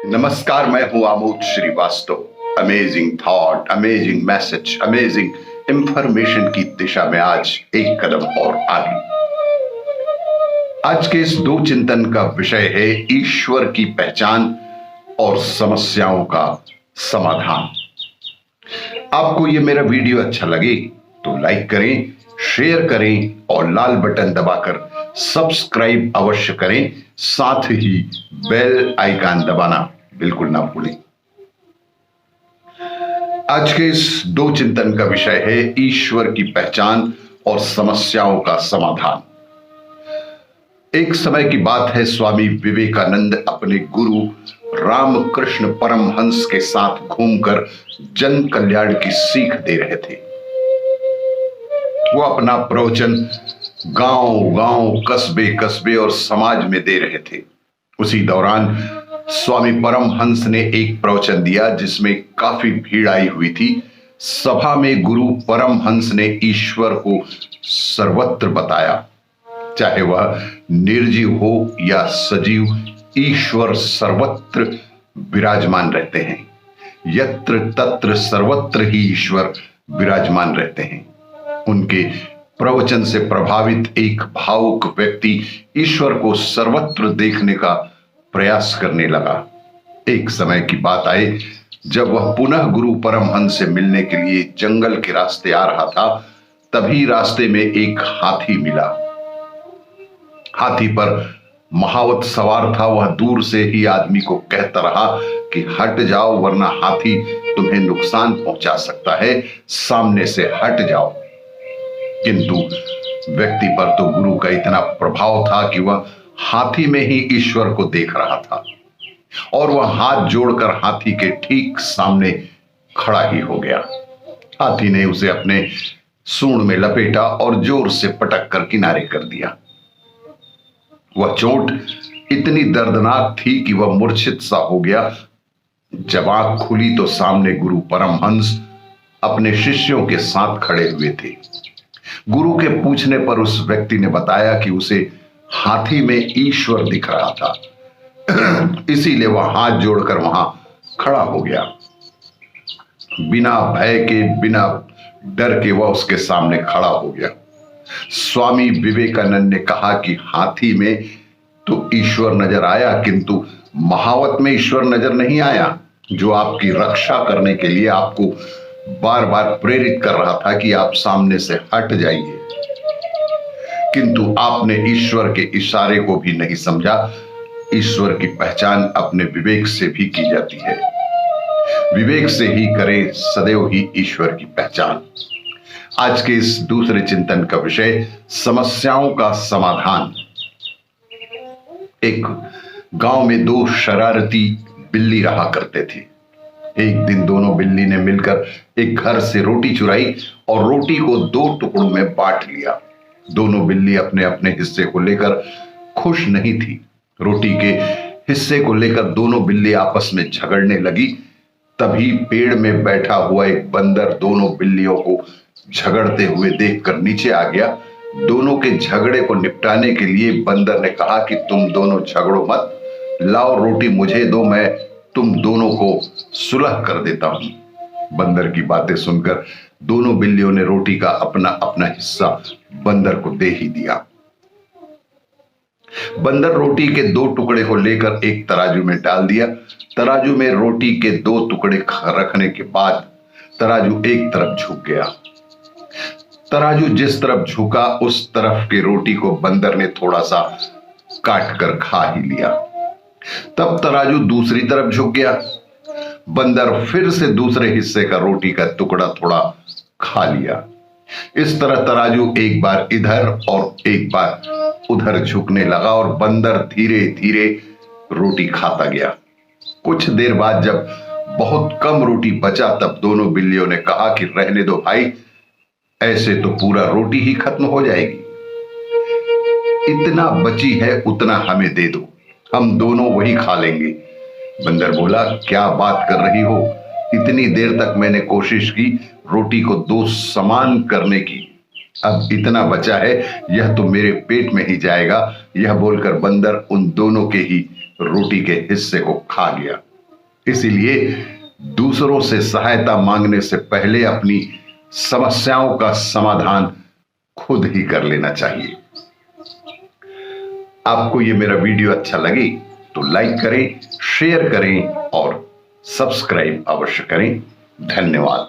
नमस्कार, मैं हूं Amod Srivastava. Amazing thought, amazing message, amazing information की दिशा में आज एक कदम और आगे। आज के इस दो चिंतन का विषय है ईश्वर की पहचान और समस्याओं का समाधान। आपको यह मेरा वीडियो अच्छा लगे तो लाइक करें, शेयर करें और लाल बटन दबाकर सब्सक्राइब अवश्य करें। साथ ही बेल आइकन दबाना बिल्कुल ना भूलें। आज के इस दो चिंतन का विषय है ईश्वर की पहचान और समस्याओं का समाधान। एक समय की बात है, स्वामी विवेकानंद अपने गुरु रामकृष्ण परमहंस के साथ घूमकर जन कल्याण की सीख दे रहे थे। वो अपना प्रवचन गांव-गांव, कस्बे-कस्बे और समाज में दे रहे थे। उसी दौरान स्वामी परमहंस ने एक प्रवचन दिया जिसमें काफी भीड़ आई हुई थी। सभा में गुरु परमहंस ने ईश्वर को सर्वत्र बताया। चाहे वह निर्जीव हो या सजीव, ईश्वर सर्वत्र विराजमान रहते हैं। यत्र तत्र सर्वत्र ही ईश्वर विराजमान रहते हैं। उनके प्रवचन से प्रभावित एक भावुक व्यक्ति ईश्वर को सर्वत्र देखने का प्रयास करने लगा। एक समय की बात आए जब वह पुनः गुरु परमहंस से मिलने के लिए जंगल के रास्ते आ रहा था। तभी रास्ते में एक हाथी मिला। हाथी पर महावत सवार था। वह दूर से ही आदमी को कहता रहा कि हट जाओ वरना हाथी तुम्हें नुकसान पहुंचा सकता है, सामने से हट जाओ। किंतु व्यक्ति पर तो गुरु का इतना प्रभाव था कि वह हाथी में ही ईश्वर को देख रहा था और वह हाथ जोड़कर हाथी के ठीक सामने खड़ा ही हो गया। हाथी ने उसे अपने सूंड में लपेटा और जोर से पटक कर किनारे कर दिया। वह चोट इतनी दर्दनाक थी कि वह मूर्छित सा हो गया। जब आंख खुली तो सामने गुरु परमहंस अपने शिष्यों के साथ खड़े हुए थे। गुरु के पूछने पर उस व्यक्ति ने बताया कि उसे हाथी में ईश्वर दिख रहा था, इसीलिए वह हाथ जोड़कर वहां खड़ा हो गया। बिना भय के, बिना डर के वह उसके सामने खड़ा हो गया। स्वामी विवेकानंद ने कहा कि हाथी में तो ईश्वर नजर आया किंतु महावत में ईश्वर नजर नहीं आया, जो आपकी रक्षा करने के लिए आपको बार बार प्रेरित कर रहा था कि आप सामने से हट जाइए। किंतु आपने ईश्वर के इशारे को भी नहीं समझा। ईश्वर की पहचान अपने विवेक से भी की जाती है। विवेक से ही करें सदैव ही ईश्वर की पहचान। आज के इस दूसरे चिंतन का विषय समस्याओं का समाधान। एक गांव में दो शरारती बिल्ली रहा करते थे। एक दिन दोनों बिल्ली ने मिलकर एक घर से रोटी चुराई और रोटी को दो टुकड़ों में बांट लिया। दोनों बिल्ली अपने अपने हिस्से को लेकर खुश नहीं थी। रोटी के हिस्से को लेकर दोनों बिल्ली आपस में झगड़ने लगी। तभी पेड़ में बैठा हुआ एक बंदर दोनों बिल्लियों को झगड़ते हुए देखकर नीचे आ गया। दोनों के झगड़े को निपटाने के लिए बंदर ने कहा कि तुम दोनों झगड़ो मत, लाओ रोटी मुझे दो, मैं तुम दोनों को सुलह कर देता हूं। बंदर की बातें सुनकर दोनों बिल्लियों ने रोटी का अपना अपना हिस्सा बंदर को दे ही दिया। बंदर रोटी के दो टुकड़े को लेकर एक तराजू में डाल दिया। तराजू में रोटी के दो टुकड़े रखने के बाद तराजू एक तरफ झुक गया। तराजू जिस तरफ झुका उस तरफ की रोटी को बंदर ने थोड़ा सा काट कर खा ही लिया। तब तराजू दूसरी तरफ झुक गया। बंदर फिर से दूसरे हिस्से का रोटी का टुकड़ा थोड़ा खा लिया। इस तरह तराजू एक बार इधर और एक बार उधर झुकने लगा और बंदर धीरे धीरे रोटी खाता गया। कुछ देर बाद जब बहुत कम रोटी बचा तब दोनों बिल्लियों ने कहा कि रहने दो भाई, ऐसे तो पूरा रोटी ही खत्म हो जाएगी। इतना बची है उतना हमें दे दो, हम दोनों वही खा लेंगे। बंदर बोला, क्या बात कर रही हो, इतनी देर तक मैंने कोशिश की रोटी को दो समान करने की, अब इतना बचा है, यह तो मेरे पेट में ही जाएगा। यह बोलकर बंदर उन दोनों के ही रोटी के हिस्से को खा गया। इसीलिए दूसरों से सहायता मांगने से पहले अपनी समस्याओं का समाधान खुद ही कर लेना चाहिए। आपको ये मेरा वीडियो अच्छा लगे तो लाइक करें, शेयर करें और सब्सक्राइब अवश्य करें। धन्यवाद।